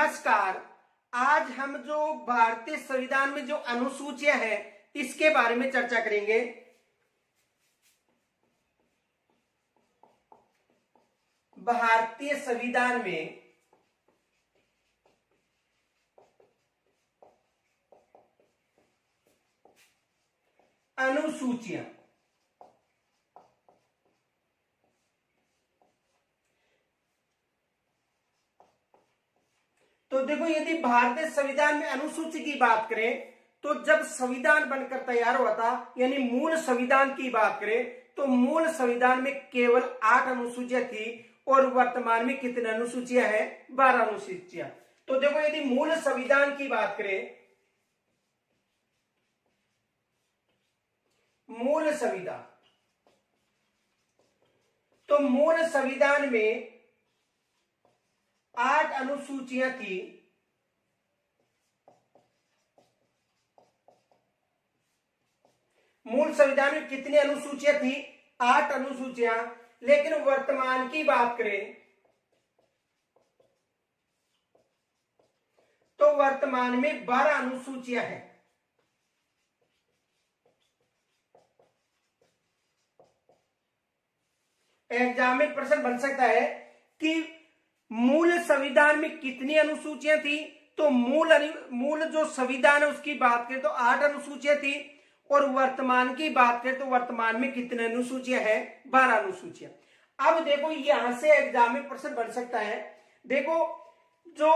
नमस्कार। आज हम जो भारतीय संविधान में जो अनुसूचियां हैं इसके बारे में चर्चा करेंगे। भारतीय संविधान में अनुसूचियां, तो देखो यदि भारतीय संविधान में अनुसूची की बात करें तो जब संविधान बनकर तैयार हुआ था यानी मूल संविधान की बात करें तो मूल संविधान में केवल 8 अनुसूचियां थी और वर्तमान में कितनी अनुसूचियां हैं? 12 अनुसूचियां। तो देखो यदि मूल संविधान की बात करें, मूल संविधान, तो मूल संविधान में 8 अनुसूचियां थी। मूल संविधान में कितनी अनुसूचियां थी? 8 अनुसूचियां। लेकिन वर्तमान की बात करें तो वर्तमान में 12 अनुसूचियां हैं। एग्जाम में प्रश्न बन सकता है कि मूल संविधान में कितनी अनुसूचियां थी? तो मूल जो संविधान है उसकी बात करें तो 8 अनुसूचियां थी और वर्तमान की बात करें तो वर्तमान में कितने अनुसूचियां हैं? 12 अनुसूचियां। अब देखो यहां से एग्जाम में प्रश्न बन सकता है, देखो जो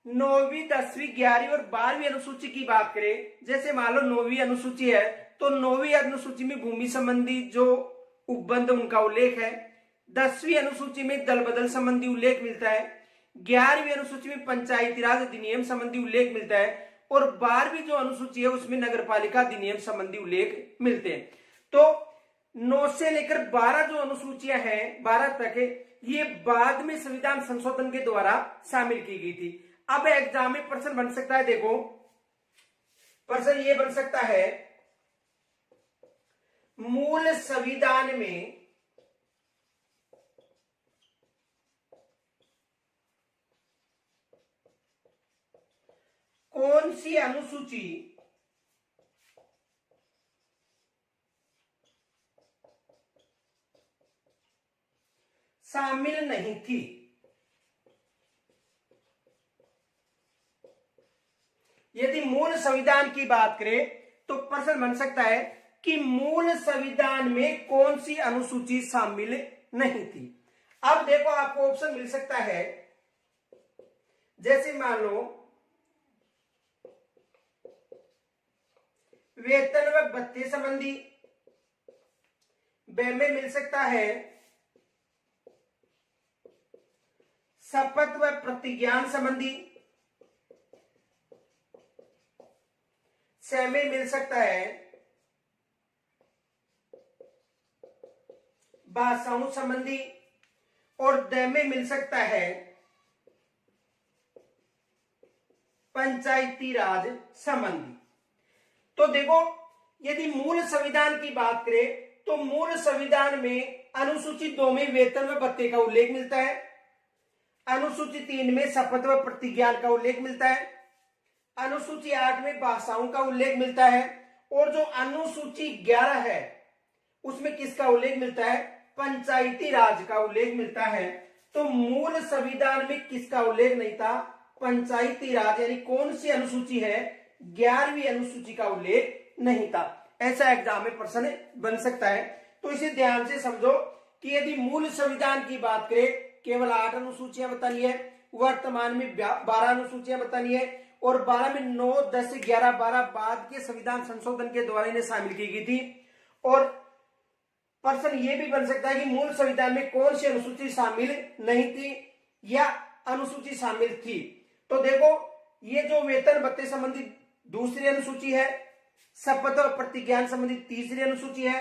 9वीं 10वीं 11वीं और 12वीं अनुसूची की बात करें, जैसे मान लो 9वीं अनुसूची है तो 9वीं अनुसूची में भूमि संबंधी जो उपबंध उनका उल्लेख है, 10वीं अनुसूची में दल बदल संबंधी उल्लेख मिलता है, 11वीं अनुसूची में पंचायती राज अधिनियम संबंधी उल्लेख मिलता है और 12वीं जो अनुसूची है उसमें नगरपालिका अधिनियम संबंधी उल्लेख मिलते हैं। तो 9 से लेकर 12 जो अनुसूचियां हैं 12 तक है, ये बाद में संविधान संशोधन के द्वारा शामिल की गई थी। अब एग्जाम में प्रश्न बन सकता है, देखो प्रश्न ये बन सकता है, मूल संविधान में कौन सी अनुसूची शामिल नहीं थी? यदि मूल संविधान की बात करें तो प्रश्न बन सकता है कि मूल संविधान में कौन सी अनुसूची शामिल नहीं थी। अब देखो आपको ऑप्शन मिल सकता है, जैसे मान लो वेतन व भत्ते संबंधी, ब में मिल सकता है शपथ व प्रतिज्ञान संबंधी, स में मिल सकता है भाषाओं संबंधी और द में मिल सकता है पंचायती राज संबंधी। तो देखो यदि मूल संविधान की बात करें तो मूल संविधान में अनुसूची 2 में वेतन व भत्ते का उल्लेख मिलता है, अनुसूची 3 में शपथ व प्रतिज्ञान का उल्लेख मिलता है, अनुसूची 8 में भाषाओं का उल्लेख मिलता है और जो अनुसूची 11 है उसमें किसका उल्लेख मिलता है? पंचायती राज का उल्लेख मिलता है। तो मूल संविधान में किसका उल्लेख नहीं था? पंचायती राज, यानी कौन सी अनुसूची है? 11वीं अनुसूची का उल्लेख नहीं था। ऐसा एग्जाम में प्रश्न बन सकता है। तो इसे ध्यान से समझो कि यदि मूल संविधान की बात करें केवल 8 अनुसूचियां बतानी है, वर्तमान में 12 अनुसूचियां बतानी है और 12 में 9, 10, 11, 12 बाद के संविधान संशोधन के द्वारा इन्हें शामिल की गई थी। और प्रश्न ये भी बन सकता है कि मूल संविधान में कौन सी अनुसूची शामिल नहीं थी या अनुसूची शामिल थी। तो देखो ये जो वेतन भत्ते संबंधी दूसरी अनुसूची है, शपथ और प्रतिज्ञान संबंधी तीसरी अनुसूची है,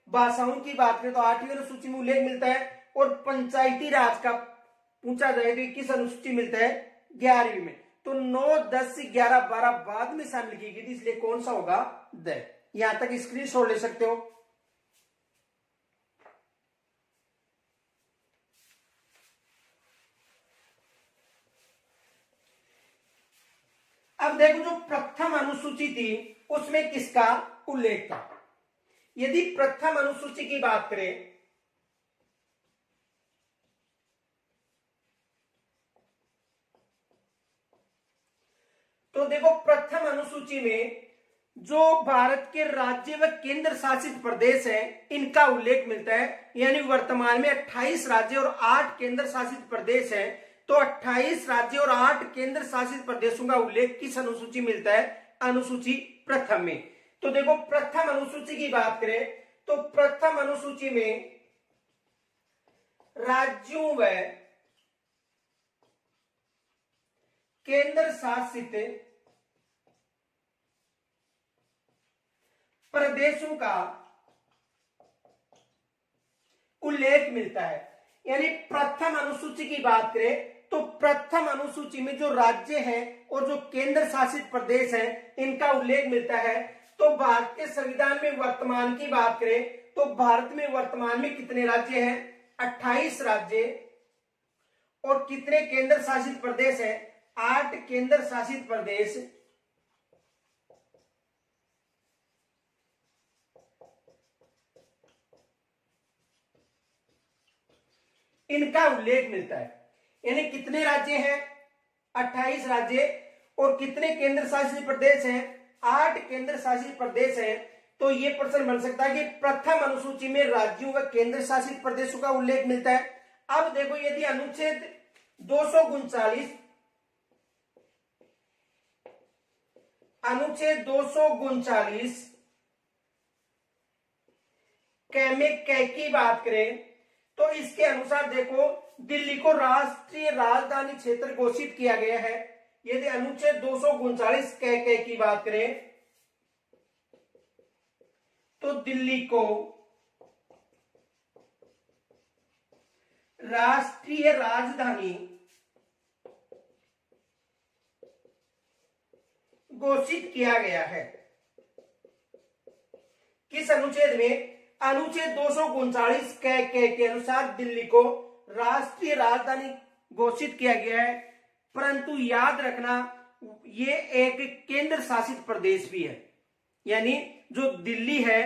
भाषाओं की बात करें तो 8वीं अनुसूची में उल्लेख मिलता है और पंचायती राज का पूछा जाए तो किस अनुसूची मिलता है? 11वीं में। तो 9, 10, 11, 12 बाद में शामिल की गई थी, इसलिए कौन सा होगा? द। यहां तक स्क्रीनशॉट ले सकते हो। देखो जो प्रथम अनुसूची थी उसमें किसका उल्लेख था। यदि प्रथम अनुसूची की बात करें तो देखो प्रथम अनुसूची में जो भारत के राज्य व केंद्र शासित प्रदेश हैं इनका उल्लेख मिलता है। यानी वर्तमान में 28 राज्य और 8 केंद्र शासित प्रदेश हैं, तो 28 राज्य और 8 केंद्र शासित प्रदेशों का उल्लेख किस अनुसूची मिलता है, अनुसूची प्रथम में। तो देखो प्रथम अनुसूची की बात करें तो प्रथम अनुसूची में राज्यों व केंद्र शासित प्रदेशों का उल्लेख मिलता है। यानी प्रथम अनुसूची की बात करें तो प्रथम अनुसूची में जो राज्य हैं और जो केंद्र शासित प्रदेश हैं इनका उल्लेख मिलता है। तो भारत के संविधान में वर्तमान की बात करें तो भारत में वर्तमान में कितने राज्य हैं, 28 राज्य, और कितने केंद्र शासित प्रदेश हैं, 8 केंद्र शासित प्रदेश। इनका उल्लेख मिलता है। यानी कितने राज्य हैं, 28 राज्य, और कितने केंद्र शासित प्रदेश हैं, 8 केंद्र शासित प्रदेश हैं। तो ये प्रश्न बन सकता है कि प्रथम अनुसूची में राज्यों व केंद्र शासित प्रदेशों का उल्लेख मिलता है। अब देखो यदि अनुच्छेद 239 कै की बात करें तो इसके अनुसार देखो दिल्ली को राष्ट्रीय राजधानी क्षेत्र घोषित किया गया है। यदि अनुच्छेद 239 कै की बात करें तो दिल्ली को राष्ट्रीय राजधानी घोषित किया गया है। किस अनुच्छेद में, अनुच्छेद 239 कै के अनुसार दिल्ली को राष्ट्रीय राजधानी घोषित किया गया है। परंतु याद रखना ये एक केंद्र शासित प्रदेश भी है। यानी जो दिल्ली है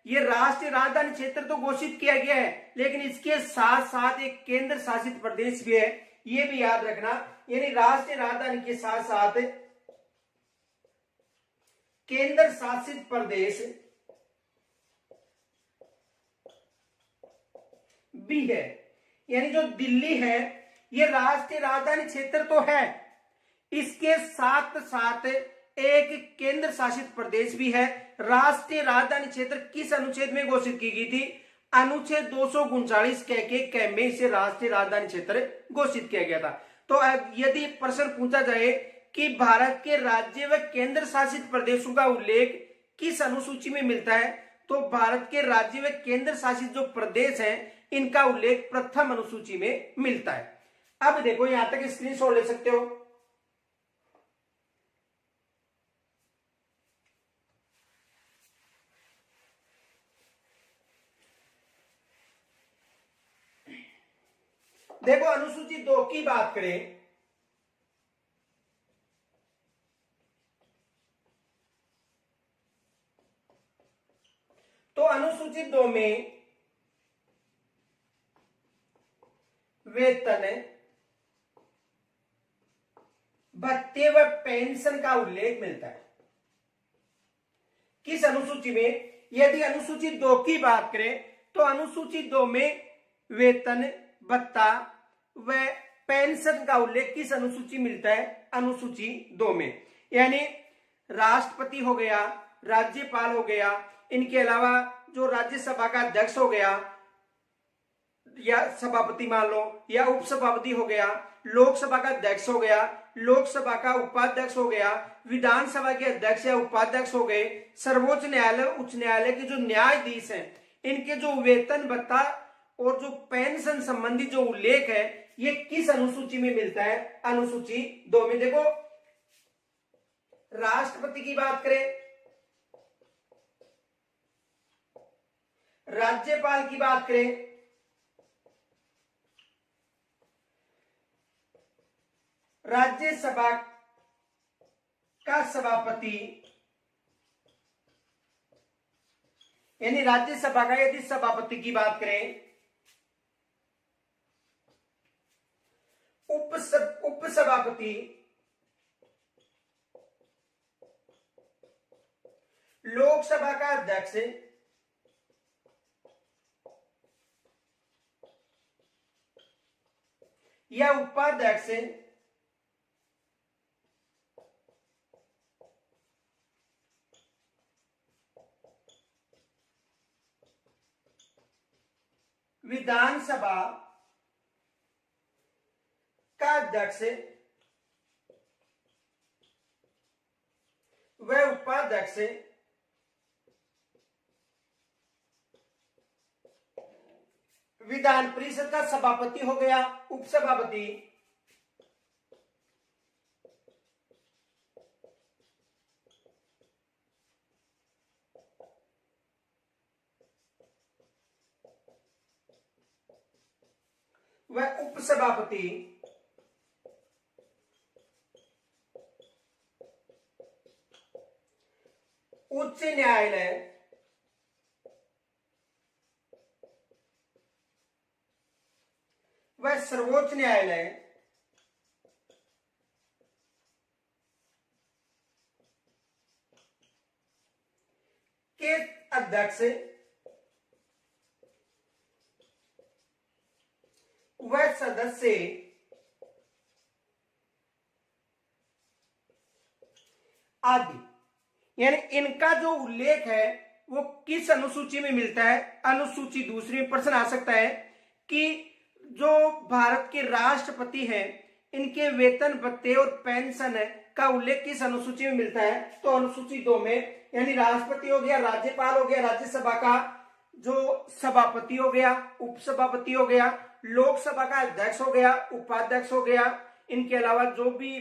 ये राष्ट्रीय राजधानी क्षेत्र तो घोषित किया गया है, लेकिन इसके साथ साथ एक केंद्र शासित प्रदेश भी है, ये भी याद रखना। यानी राष्ट्रीय राजधानी के साथ साथ केंद्र शासित प्रदेश भी है। यानी जो दिल्ली है ये राष्ट्रीय राजधानी क्षेत्र तो है, इसके साथ साथ एक केंद्र शासित प्रदेश भी है। राष्ट्रीय राजधानी क्षेत्र किस अनुच्छेद में घोषित की गई थी, अनुच्छेद 239 कै में इसे राष्ट्रीय राजधानी क्षेत्र घोषित किया गया था। तो यदि प्रश्न पूछा जाए कि भारत के राज्य व केंद्र शासित प्रदेशों का उल्लेख किस अनुसूची में मिलता है, तो भारत के राज्य व केंद्र शासित जो प्रदेश हैं इनका उल्लेख प्रथम अनुसूची में मिलता है। अब देखो यहां तक स्क्रीनशॉट ले सकते हो। देखो अनुसूची 2 की बात करें तो अनुसूची 2 में वेतन, भत्ते व पेंशन का उल्लेख मिलता है। किस अनुसूची में, यदि अनुसूची 2 की बात करें तो अनुसूची 2 में वेतन, भत्ता व पेंशन का उल्लेख किस अनुसूची मिलता है, अनुसूची 2 में। यानी राष्ट्रपति हो गया, राज्यपाल हो गया, इनके अलावा जो राज्यसभा का अध्यक्ष हो गया या सभापति मान लो, या उपसभापति हो गया, लोकसभा का अध्यक्ष हो गया, लोकसभा का उपाध्यक्ष हो गया, विधानसभा के अध्यक्ष या उपाध्यक्ष हो गए, सर्वोच्च न्यायालय, उच्च न्यायालय के जो न्यायाधीश हैं, इनके जो वेतन भत्ता और जो पेंशन संबंधी जो उल्लेख है ये किस अनुसूची में मिलता है, अनुसूची 2 में। देखो राष्ट्रपति की बात करें, राज्यपाल की बात करें, राज्यसभा का सभापति, यानी राज्यसभा का यदि सभापति की बात करें, उपसभापति, लोकसभा का अध्यक्ष, या उपाध्यक्ष, विधानसभा का अध्यक्ष व उपाध्यक्ष, विधान परिषद का सभापति हो गया उपसभापति, व उपसभापति, उच्च न्यायालय, व सर्वोच्च न्यायालय के अध्यक्ष व सदस्य आदि, यानी इनका जो उल्लेख है वो किस अनुसूची में मिलता है? अनुसूची दूसरी में प्रश्न आ सकता है कि जो भारत के राष्ट्रपति हैं इनके वेतन भत्ते और पेंशन का उल्लेख किस अनुसूची में मिलता है? तो अनुसूची 2 में, यानी राष्ट्रपति हो गया, राज्यपाल हो गया, राज्यसभा का जो सभापति हो गया, उपसभापति हो गया, लोकसभा का अध्यक्ष हो गया, उपाध्यक्ष हो गया, इनके अलावा जो भी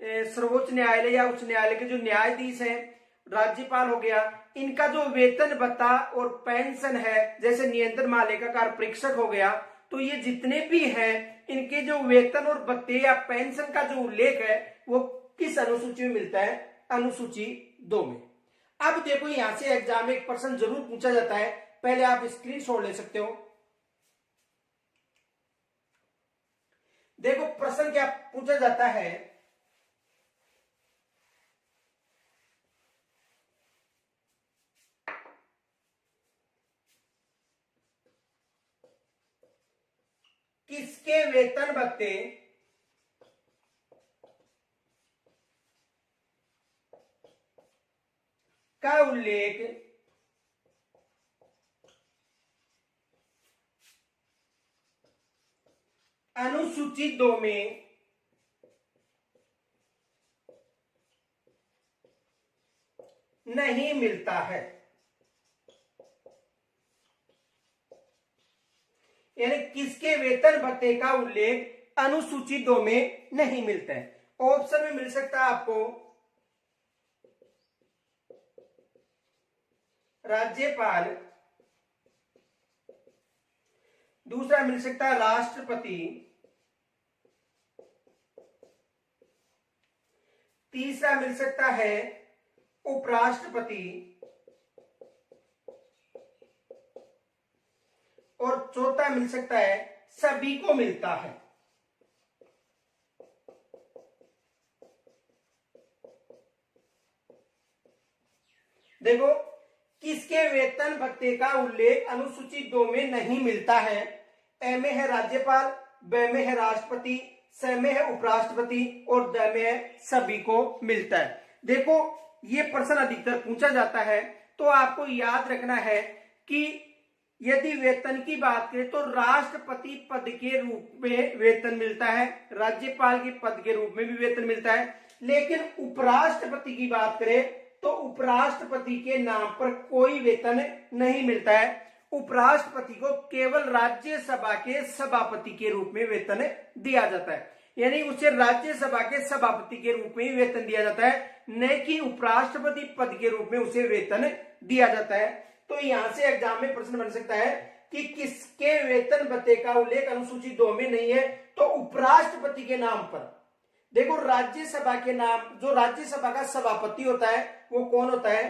सर्वोच्च न्यायालय या उच्च न्यायालय के जो न्यायाधीश हैं, राज्यपाल हो गया, इनका जो वेतन भत्ता और पेंशन है, जैसे नियंत्रण महालेखाकार परीक्षक हो गया, तो ये जितने भी हैं इनके जो वेतन और भत्ते या पेंशन का जो उल्लेख है वो किस अनुसूची में मिलता है? अनुसूची 2 में। अब देखो यहां से एग्जाम में एक प्रश्न जरूर पूछा जाता है, पहले आप स्क्रीनशॉट ले सकते हो। देखो प्रश्न क्या पूछा जाता है, किसके वेतन भत्ते का उल्लेख अनुसूची 2 में नहीं मिलता है? यानी किसके वेतन भत्ते का उल्लेख अनुसूची 2 में नहीं मिलता है? ऑप्शन में मिल सकता है आपको राज्यपाल, दूसरा मिल सकता है राष्ट्रपति, तीसरा मिल सकता है उपराष्ट्रपति, और चौथा मिल सकता है सभी को मिलता है। देखो किसके वेतन भत्ते का उल्लेख अनुसूची 2 में नहीं मिलता है? ए में है राज्यपाल, ब में है राष्ट्रपति, स में है उपराष्ट्रपति और द में है सभी को मिलता है। देखो ये प्रश्न अधिकतर पूछा जाता है, तो आपको याद रखना है कि यदि वेतन की बात करें तो राष्ट्रपति पद के रूप में वेतन मिलता है, राज्यपाल के पद के रूप में भी वेतन मिलता है, लेकिन उपराष्ट्रपति की बात करें तो उपराष्ट्रपति के नाम पर कोई वेतन नहीं मिलता है। उपराष्ट्रपति को केवल राज्यसभा के सभापति के रूप में वेतन दिया जाता है, यानी उसे राज्यसभा के सभापति के रूप में ही वेतन दिया जाता है, न कि उपराष्ट्रपति पद के रूप में उसे वेतन दिया जाता है। तो यहां से एग्जाम में प्रश्न बन सकता है कि किसके वेतन भत्ते का उल्लेख अनुसूची 2 में नहीं है? तो उपराष्ट्रपति के नाम पर। देखो राज्यसभा के नाम, जो राज्यसभा का सभापति होता है वो कौन होता है?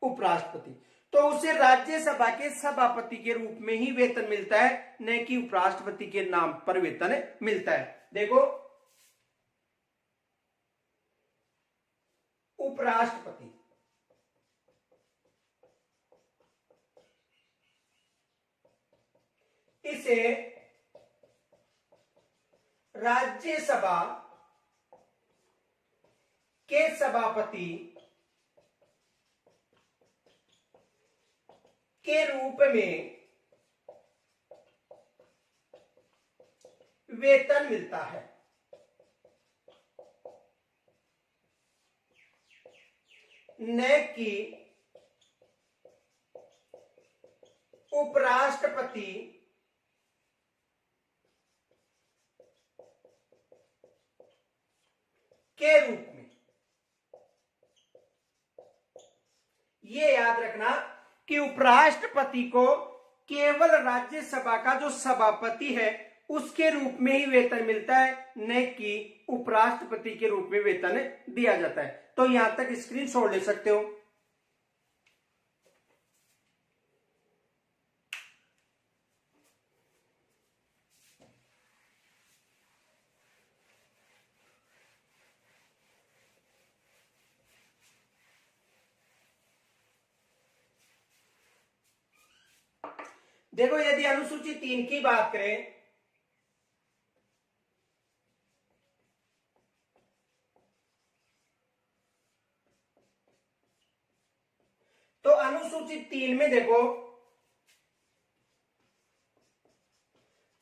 उपराष्ट्रपति। तो उसे राज्यसभा के सभापति के रूप में ही वेतन मिलता है, न कि उपराष्ट्रपति के नाम पर वेतन मिलता है। देखो उपराष्ट्रपति, इसे राज्यसभा के सभापति के रूप में वेतन मिलता है, न कि उपराष्ट्रपति के रूप में। ये याद रखना कि उपराष्ट्रपति को केवल राज्यसभा का जो सभापति है उसके रूप में ही वेतन मिलता है, न कि उपराष्ट्रपति के रूप में वेतन दिया जाता है। तो यहां तक स्क्रीनशॉट ले सकते हो। देखो यदि अनुसूची 3 की बात करें तो अनुसूची 3 में देखो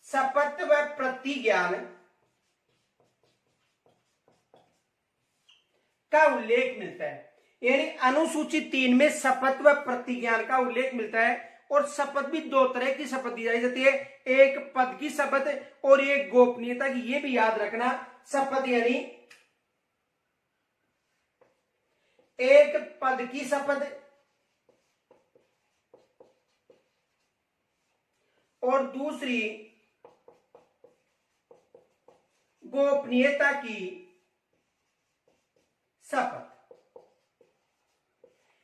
शपथ व प्रतिज्ञान का उल्लेख मिलता है। यानी अनुसूची 3 में शपथ व प्रतिज्ञान का उल्लेख मिलता है। और शपथ भी 2 तरह की शपथ दी जाती है, एक पद की शपथ और एक गोपनीयता की। ये भी याद रखना, शपथ यानी एक पद की शपथ और दूसरी गोपनीयता की शपथ।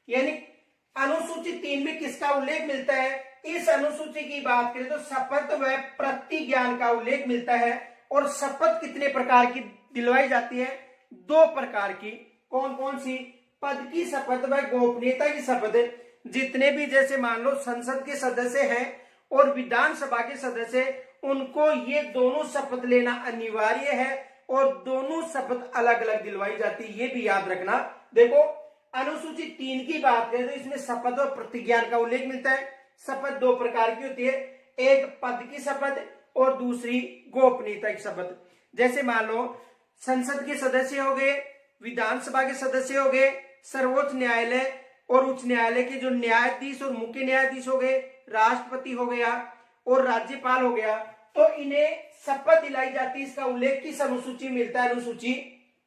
यानी अनुसूची 3 में किसका उल्लेख मिलता है? इस अनुसूची की बात करें तो शपथ व प्रतिज्ञान का उल्लेख मिलता है। और शपथ कितने प्रकार की दिलवाई जाती है? 2 प्रकार की। कौन कौन सी? पद की शपथ व गोपनीयता की शपथ। जितने भी जैसे मान लो संसद के सदस्य हैं और विधानसभा के सदस्य, उनको ये दोनों शपथ लेना अनिवार्य है और दोनों शपथ अलग अलग दिलवाई जाती है। ये भी याद रखना। देखो अनुसूची 3 की बात करें तो इसमें शपथ और प्रतिज्ञान का उल्लेख मिलता है। शपथ 2 प्रकार की होती है, एक पद की शपथ और दूसरी गोपनीयता की शपथ। जैसे मान लो संसद के सदस्य हो गए, विधानसभा के सदस्य हो गए, सर्वोच्च न्यायालय और उच्च न्यायालय के जो न्यायाधीश और मुख्य न्यायाधीश हो गए, राष्ट्रपति हो गया और राज्यपाल हो गया, तो इन्हें शपथ दिलाई जाती है। इसका उल्लेख किस अनुसूची में मिलता है? अनुसूची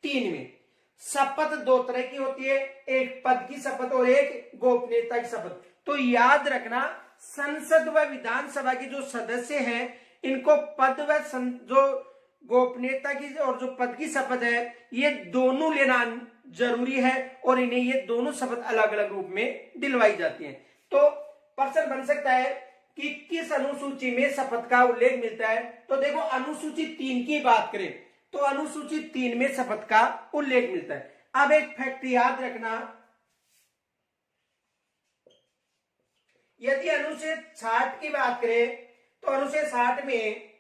3 में। शपथ 2 तरह की होती है, एक पद की शपथ और एक गोपनीयता की शपथ। तो याद रखना, संसद व विधानसभा के जो सदस्य हैं इनको पद व जो गोपनीयता की और जो पद की शपथ है ये दोनों लेना जरूरी है और इन्हें ये दोनों शपथ अलग अलग रूप में दिलवाई जाती हैं। तो प्रश्न बन सकता है कि किस अनुसूची में शपथ का उल्लेख मिलता है? तो देखो अनुसूची 3 की बात करें तो अनुसूची 3 में शपथ का उल्लेख मिलता है। अब एक फैक्ट याद रखना, यदि अनुच्छेद 60 की बात करें तो अनुच्छेद 60 में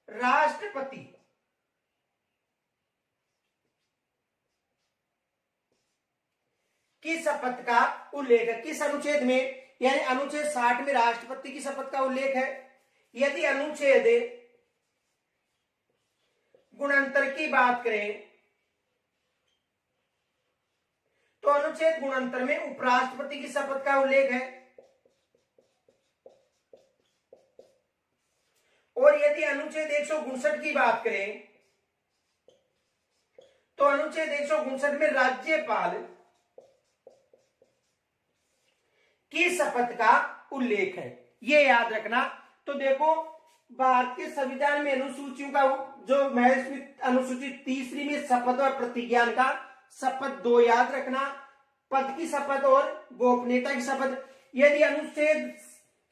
राष्ट्रपति की शपथ का उल्लेख है। किस अनुच्छेद में? यानी अनुच्छेद 60 में राष्ट्रपति की शपथ का उल्लेख है। यदि अनुच्छेद 69 की बात करें तो अनुच्छेद 69 में उपराष्ट्रपति की शपथ का उल्लेख है। और यदि अनुच्छेद 159 की बात करें तो अनुच्छेद 159 में राज्यपाल की शपथ का उल्लेख है। ये याद रखना। तो देखो भारतीय संविधान में अनुसूचियों का जो महत्व अनुसूची तीसरी में शपथ और प्रतिज्ञान का शपथ 2 याद रखना, पद की शपथ और गोपनीयता की शपथ। यदि अनुच्छेद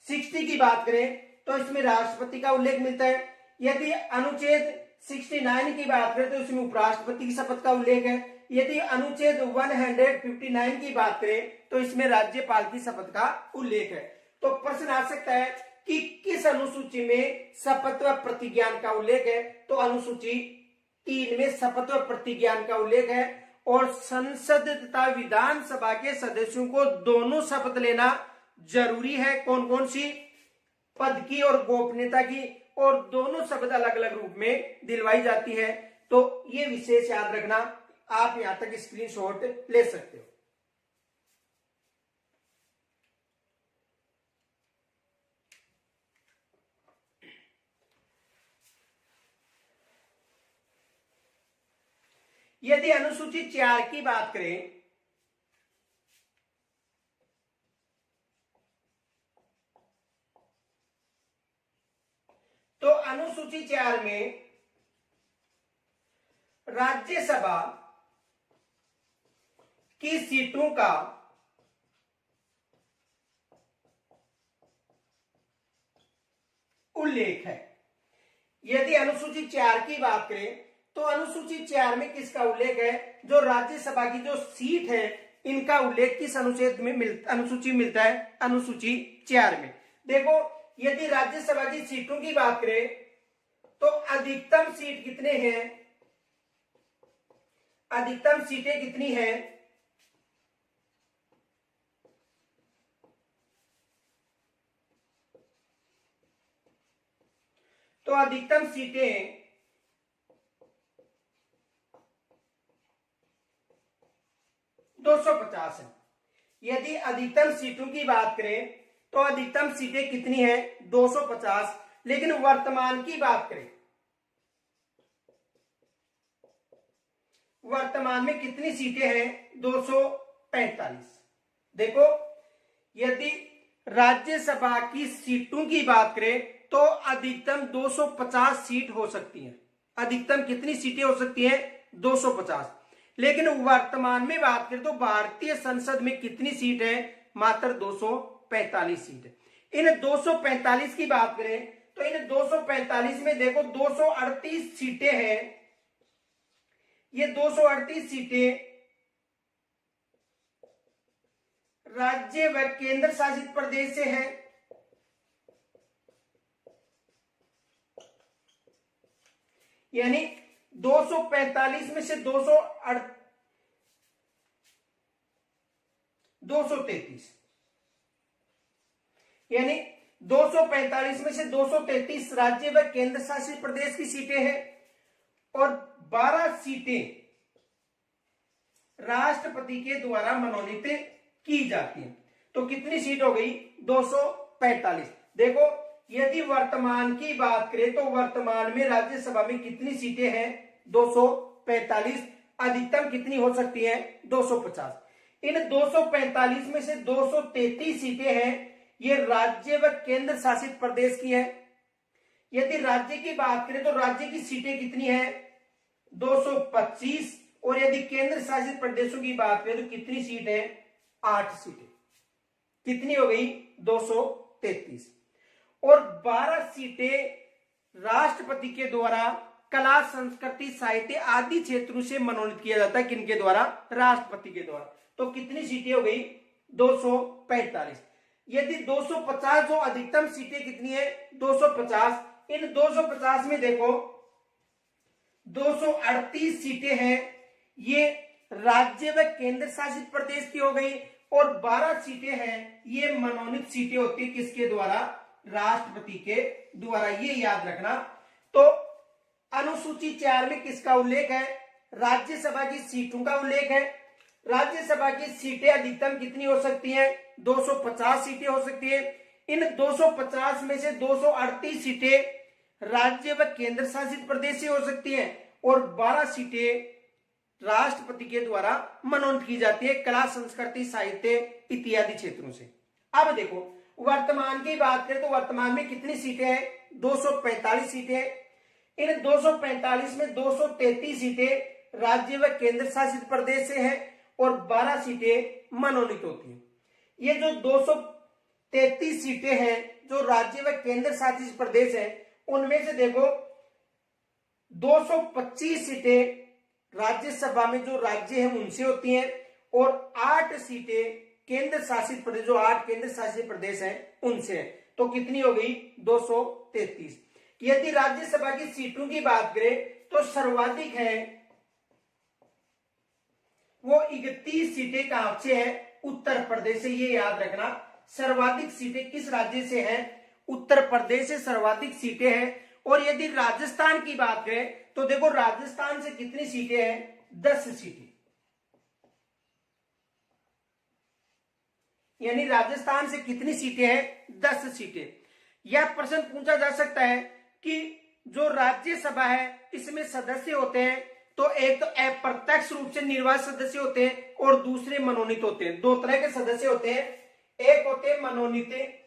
60 की बात करें तो इसमें राष्ट्रपति का उल्लेख मिलता है। यदि अनुच्छेद 69 की बात करें तो इसमें उपराष्ट्रपति की शपथ का उल्लेख है। यदि अनुच्छेद 159 की बात करें तो इसमें राज्यपाल की शपथ का उल्लेख है। तो प्रश्न आ सकता है कि किस अनुसूची में शपथ व प्रतिज्ञान का उल्लेख है, तो अनुसूची 3 में शपथ व प्रतिज्ञान का उल्लेख है। और संसद तथा विधानसभा के सदस्यों को दोनों शपथ लेना जरूरी है। कौन कौन सी? पद की और गोपनीयता की, और दोनों शपथ अलग अलग रूप में दिलवाई जाती है। तो ये विशेष याद रखना, आप यहां तक स्क्रीनशॉट ले सकते हो। यदि अनुसूची 4 की बात करें तो अनुसूची 4 में राज्यसभा की सीटों का उल्लेख है। यदि अनुसूची 4 की बात करें तो अनुसूची 4 में किसका उल्लेख है? जो राज्यसभा की जो सीट है इनका उल्लेख किस अनुच्छेद में अनुसूची मिलता है? अनुसूची 4 में। देखो, यदि राज्यसभा की सीटों की बात करें तो अधिकतम सीट कितने हैं? अधिकतम सीटें कितनी हैं? तो अधिकतम सीटें 250 है। यदि अधिकतम सीटों की बात करें तो अधिकतम सीटें कितनी है? 250। लेकिन वर्तमान की बात करें, वर्तमान में कितनी सीटें हैं? 245। देखो, यदि राज्यसभा की सीटों की बात करें तो अधिकतम 250 सीट हो सकती हैं। अधिकतम कितनी सीटें हो सकती हैं? 250। लेकिन वर्तमान में बात करें तो भारतीय संसद में कितनी सीट है? मात्र 245 सीट है। इन 245 की बात करें तो इन 245 में देखो 238 सीटें हैं। ये 238 सीटें राज्य व केंद्र शासित प्रदेश से हैं। यानी 245 में से 233, यानी 245 में से 233 राज्य व केंद्र शासित प्रदेश की सीटें हैं और 12 सीटें राष्ट्रपति के द्वारा मनोनीत की जाती हैं। तो कितनी सीट हो गई? 245। देखो, यदि वर्तमान की बात करें तो वर्तमान में राज्यसभा में कितनी सीटें हैं? 245। अधिकतम कितनी हो सकती है? 250। इन 245 में से 233 सीटें हैं, ये राज्य व केंद्र शासित प्रदेश की है। यदि राज्य की बात करें तो राज्य की सीटें कितनी है? 225। और यदि केंद्र शासित प्रदेशों की बात करें तो कितनी सीट है? 8 सीटें। कितनी हो गई? 233। और 12 सीटें राष्ट्रपति के द्वारा कला, संस्कृति, साहित्य आदि क्षेत्रों से मनोनीत किया जाता है। किनके द्वारा? राष्ट्रपति के द्वारा। तो कितनी सीटें हो गई? 245। यदि 250 जो अधिकतम सीटें कितनी है? 250। इन 250 में देखो 238 सीटें हैं, ये राज्य व केंद्र शासित प्रदेश की हो गई। और 12 सीटें हैं, ये मनोनीत सीटें होती है किसके द्वारा? राष्ट्रपति के द्वारा। ये याद रखना। तो अनुसूची 4 में किसका उल्लेख है? राज्यसभा की सीटों का उल्लेख है। राज्यसभा की सीटें अधिकतम कितनी हो सकती हैं? 250 सीटें हो सकती है। इन 250 में से 238 सीटें राज्य व केंद्र शासित प्रदेश से हो सकती हैं और 12 सीटें राष्ट्रपति के द्वारा मनोनीत की जाती है कला, संस्कृति, साहित्य इत्यादि क्षेत्रों से। अब देखो, वर्तमान की बात करें तो वर्तमान में कितनी सीटें हैं? 245 सीटें। इन 245 में 233 सीटें राज्य व केंद्र शासित प्रदेश से हैं और 12 सीटें मनोनीत होती हैं। ये जो 233 सीटें हैं जो राज्य व केंद्र शासित प्रदेश है, उनमें से देखो 225 सीटें राज्यसभा में जो राज्य हैं उनसे होती हैं और 8 सीटें केंद्र शासित प्रदेश, जो 8 केंद्र शासित प्रदेश हैं उनसे हैं। तो कितनी हो गई? 233। यदि राज्यसभा की सीटों की बात करें तो सर्वाधिक है वो 31 सीटें कहां से है? उत्तर प्रदेश से। ये याद रखना, सर्वाधिक सीटें किस राज्य से हैं? उत्तर प्रदेश से सर्वाधिक सीटें हैं। और यदि राजस्थान की बात करें तो देखो राजस्थान से कितनी सीटें हैं? 10 सीटें। यानी राजस्थान से कितनी सीटें हैं? 10 सीटें। यह प्रश्न पूछा जा सकता है कि जो राज्यसभा है इसमें सदस्य होते हैं, तो एक तो अप्रत्यक्ष रूप से निर्वाचित सदस्य होते हैं और दूसरे मनोनीत होते हैं। दो तरह के सदस्य होते हैं, एक होते हैं मनोनीत,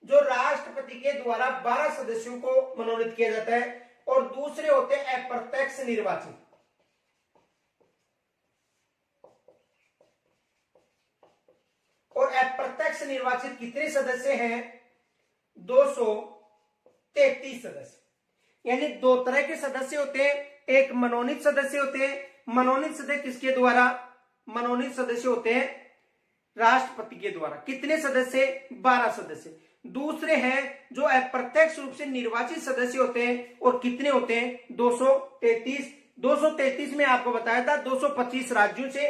जो राष्ट्रपति के द्वारा 12 सदस्यों को मनोनीत किया जाता है, और दूसरे होते हैं अप्रत्यक्ष निर्वाचित। और अप्रत्यक्ष निर्वाचित कितने सदस्य हैं? 233 सदस्य। यानी दो तरह के सदस्य होते हैं, एक मनोनीत सदस्य होते हैं। मनोनीत सदस्य किसके द्वारा? मनोनीत सदस्य होते हैं राष्ट्रपति के द्वारा। कितने सदस्य? 12 सदस्य। दूसरे हैं जो अप्रत्यक्ष रूप से निर्वाचित सदस्य होते हैं, और कितने होते हैं? 233। 233 में आपको बताया था 225 राज्यों से,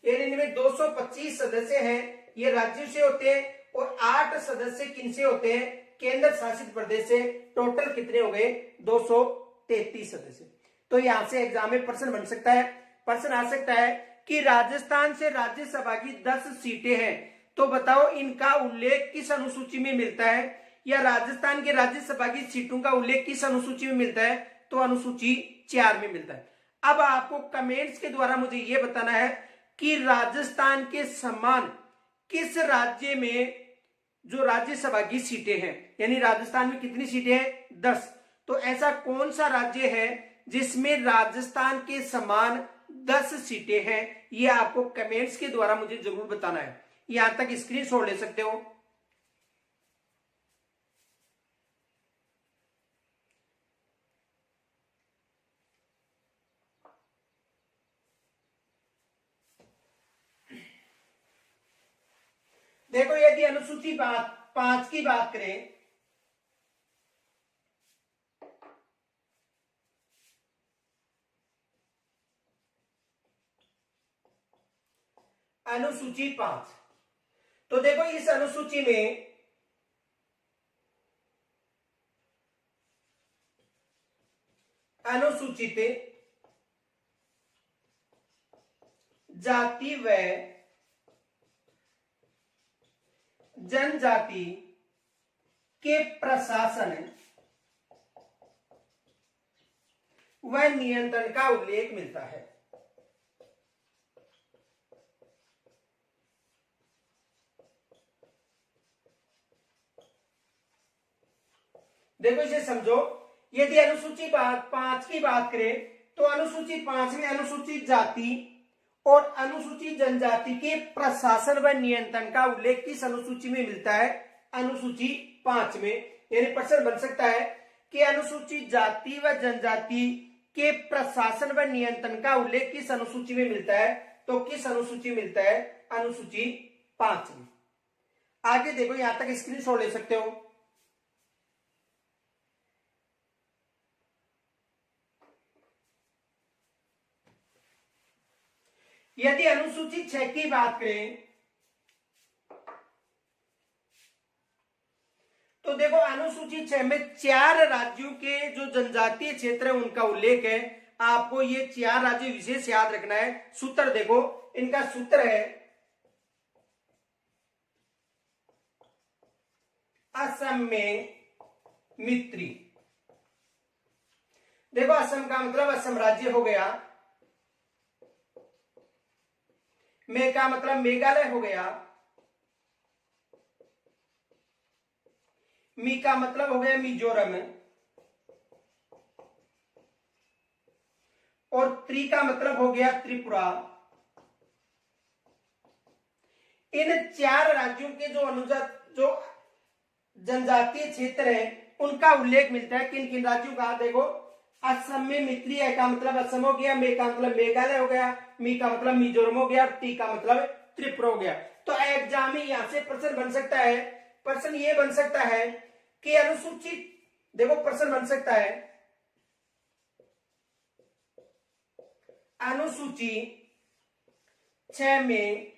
यानी इनमें 225 सदस्य हैं ये राज्यों से होते हैं, और 8 सदस्य किनसे होते हैं? केंद्र शासित प्रदेश से। टोटल कितने हो गए? 233 सदस्य। तो यहां से एग्जाम में प्रश्न बन सकता है, प्रश्न आ सकता है कि राजस्थान से राज्यसभा की 10 सीटें हैं, तो बताओ इनका उल्लेख किस अनुसूची में मिलता है? या राजस्थान के राज्यसभा की सीटों का उल्लेख किस अनुसूची में मिलता है? तो अनुसूची 4 में मिलता है। अब आपको कमेंट्स के द्वारा मुझे यह बताना है कि राजस्थान के समान किस राज्य में जो राज्यसभा की सीटें हैं, यानी राजस्थान में कितनी सीटें हैं? 10। तो ऐसा कौन सा राज्य है जिसमें राजस्थान के समान 10 सीटें हैं? ये आपको कमेंट्स के द्वारा मुझे जरूर बताना है। यहां तक स्क्रीनशॉट ले सकते हो। देखो यदि अनुसूची 5 की बात करें, अनुसूची 5, तो देखो इस अनुसूची में अनुसूचित जाति व जनजाति के प्रशासन व नियंत्रण का उल्लेख मिलता है। देखो इसे समझो, यदि अनुसूची 5 की बात करें तो अनुसूची 5 में अनुसूचित जाति और अनुसूचित जनजाति के प्रशासन व नियंत्रण का उल्लेख किस अनुसूची में मिलता है? अनुसूची 5 में। यानी प्रश्न बन सकता है कि अनुसूचित जाति व जनजाति के प्रशासन व नियंत्रण का उल्लेख किस अनुसूची में मिलता है? तो किस अनुसूची में मिलता है? अनुसूची 5 में। आगे देखो, यहां तक स्क्रीनशॉट ले सकते हो। यदि अनुसूची 6 की बात करें तो देखो अनुसूची 6 में 4 राज्यों के जो जनजातीय क्षेत्र है उनका उल्लेख है। आपको ये 4 राज्य विशेष याद रखना है। सूत्र देखो, इनका सूत्र है असम में मित्री। देखो असम का मतलब असम राज्य हो गया, मे का मतलब मेघालय हो गया, मी का मतलब हो गया मिजोरम, और त्रि का मतलब हो गया त्रिपुरा। इन 4 राज्यों के जो जनजातीय क्षेत्र है उनका उल्लेख मिलता है। किन किन राज्यों का? देखो, असम में मित्री है का मतलब असम हो गया, मे का मतलब मेघालय हो गया, मी का मतलब मिजोरम हो गया, टी का मतलब त्रिपुरा हो गया। तो एग्जाम में यहां से प्रश्न बन सकता है, प्रश्न ये बन सकता है कि अनुसूचित, देखो प्रश्न बन सकता है अनुसूची 6 में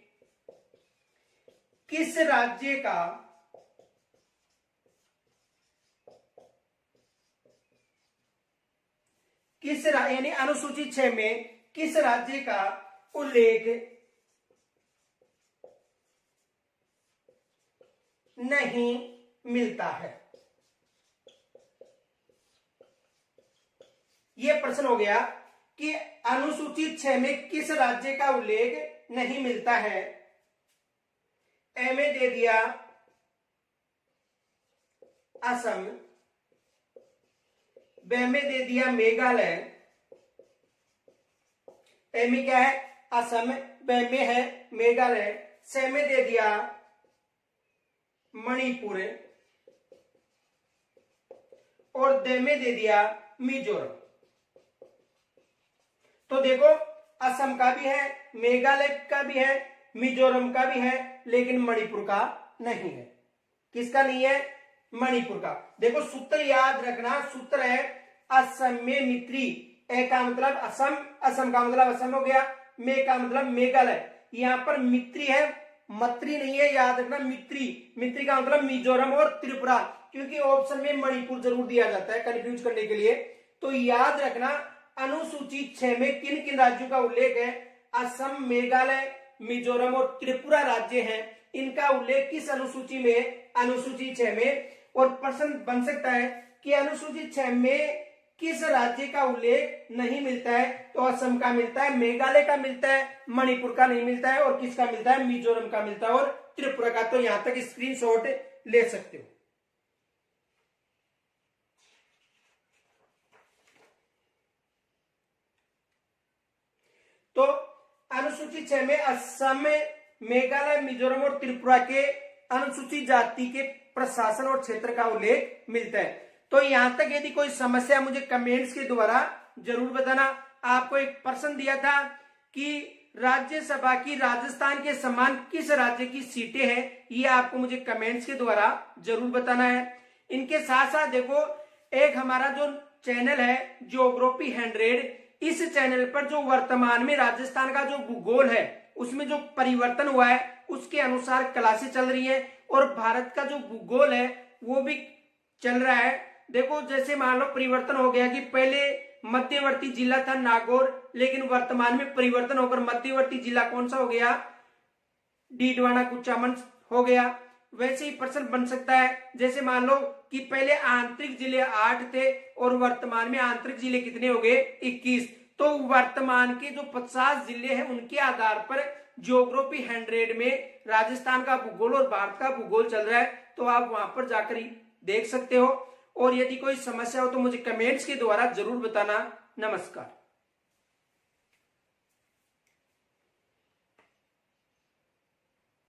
किस राज्य का यानी अनुसूची 6 में किस राज्य का उल्लेख नहीं मिलता है? यह प्रश्न हो गया कि अनुसूची 6 में किस राज्य का उल्लेख नहीं मिलता है। ए में दे दिया असम, बे में दे दिया मेघालय, ए में क्या है? असम, बे में है मेघालय, से में दे दिया मणिपुर और दे में दे दिया मिजोरम। तो देखो, असम का भी है, मेघालय का भी है, मिजोरम का भी है, लेकिन मणिपुर का नहीं है। किसका नहीं है? मणिपुर का। देखो सूत्र याद रखना, सूत्र है असम में मित्री, ए का मतलब असम, असम का मतलब असम हो गया, मे का मतलब मेघालय, यहां पर मित्री है, मत्री नहीं है, याद रखना मित्री। मित्री का मतलब मिजोरम और त्रिपुरा, क्योंकि ऑप्शन में मणिपुर जरूर दिया जाता है कंफ्यूज करने के लिए। तो याद रखना अनुसूची 6 में किन किन राज्यों का उल्लेख है? असम, मेघालय, मिजोरम और त्रिपुरा राज्य हैं। इनका उल्लेख किस अनुसूची में? अनुसूची 6 में। और प्रश्न बन सकता है कि अनुसूची 6 में किस राज्य का उल्लेख नहीं मिलता है? तो असम का मिलता है, मेघालय का मिलता है, मणिपुर का नहीं मिलता है, और किसका मिलता है? मिजोरम का मिलता है और त्रिपुरा का। तो यहां तक स्क्रीनशॉट ले सकते हो। तो अनुसूची 6 में असम, मेघालय, मिजोरम और त्रिपुरा के अनुसूचित जाति के प्रशासन और क्षेत्र का उल्लेख मिलता है। तो यहां तक यदि कोई समस्या मुझे कमेंट्स के द्वारा जरूर बताना। आपको एक प्रश्न दिया था कि राज्यसभा की राजस्थान के समान किस राज्य की सीटें हैं, ये आपको मुझे कमेंट्स के द्वारा जरूर बताना है। इनके साथ साथ देखो, एक हमारा जो चैनल है ज्योग्राफी 100, इस चैनल पर जो वर्तमान में राजस्थान का जो भूगोल है उसमें जो परिवर्तन हुआ है उसके अनुसार क्लासेस चल रही है, और भारत का जो भूगोल है वो भी चल रहा है। देखो, जैसे मान लो परिवर्तन हो गया कि पहले मध्यवर्ती जिला था नागौर, लेकिन वर्तमान में परिवर्तन होकर मध्यवर्ती जिला कौन सा हो गया? डीडवाना कुचामन हो गया। वैसे ही प्रश्न बन सकता है, जैसे मान लो कि पहले आंतरिक जिले 8 थे और वर्तमान में आंतरिक जिले कितने हो गए? 21। तो वर्तमान के जो 50 जिले हैं उनके आधार पर ज्योग्राफी 100 में राजस्थान का भूगोल और भारत का भूगोल चल रहा है। तो आप वहां पर जाकर ही देख सकते हो। और यदि कोई समस्या हो तो मुझे कमेंट्स के द्वारा जरूर बताना। नमस्कार।